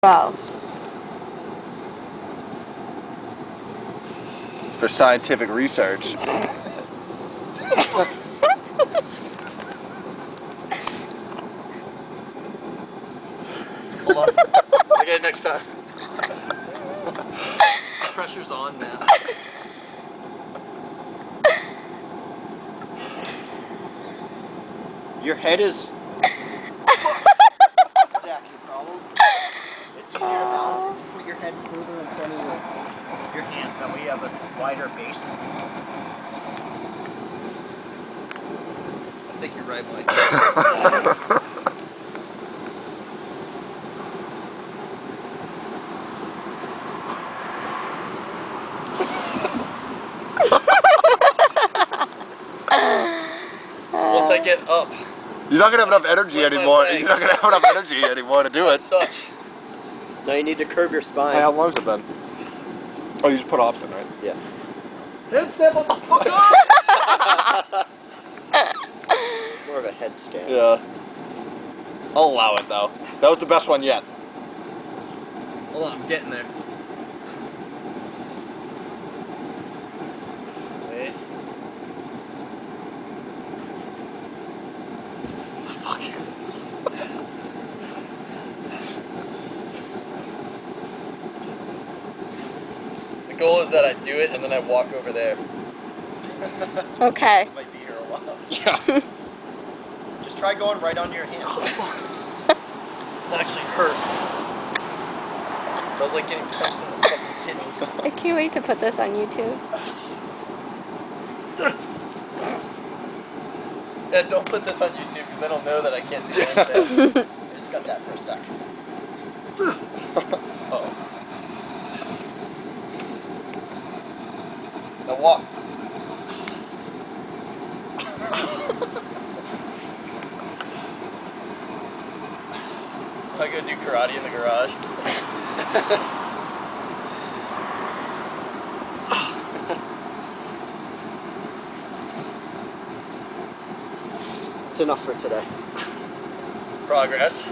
Wow. It's for scientific research. Hold on. I get it next time. Pressure's on now. Your head is... Zach, your problem? It's easier to balance if you put your head further in front of your hands. That way you have a wider base. I think you're right, Mike. Once I get up, You're not gonna have enough energy anymore. You're not gonna have enough energy anymore to do it. Such. Now you need to curve your spine. Hey, how long's it been? Oh, you just put opposite, right? Yeah. Headstand, what the fuck up? More of a headstand. Yeah. I'll allow it though. That was the best one yet. Hold on, I'm getting there. Wait. Fuck. The goal is that I do it and then I walk over there. Okay. Might be here a while. Yeah. Just try going right onto your hands. Oh, fuck. That actually hurt. That was like getting punched in the fucking kidney. I can't wait to put this on YouTube. Yeah, don't put this on YouTube because then I'll know that I can't do handstands. I just got that for a sec. Uh-oh. Now walk. I go do karate in the garage. It's enough for today. Progress.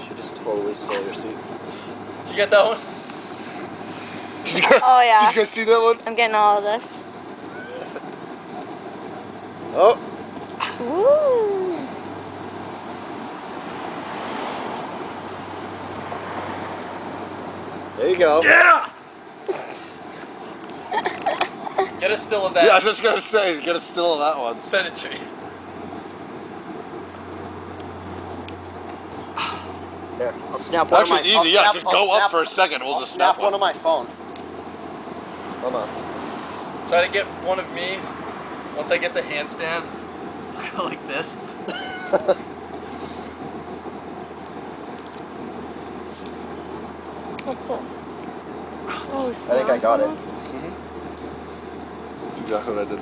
Should just totally stole your seat. Did you get that one? Oh yeah. Did you guys see that one? I'm getting all of this. Oh. Woo. There you go. Yeah! Get a still of that. Yeah, I was just gonna say, get a still of that one. Send it to me. There, I'll snap one Actually, of my... it's easy, yeah, just go up for a second, we'll just snap one of my phone. Hold on. Try to get one of me. Once I get the handstand, I'll go like this. What's this? Oh, I think I got it. Exactly what I did.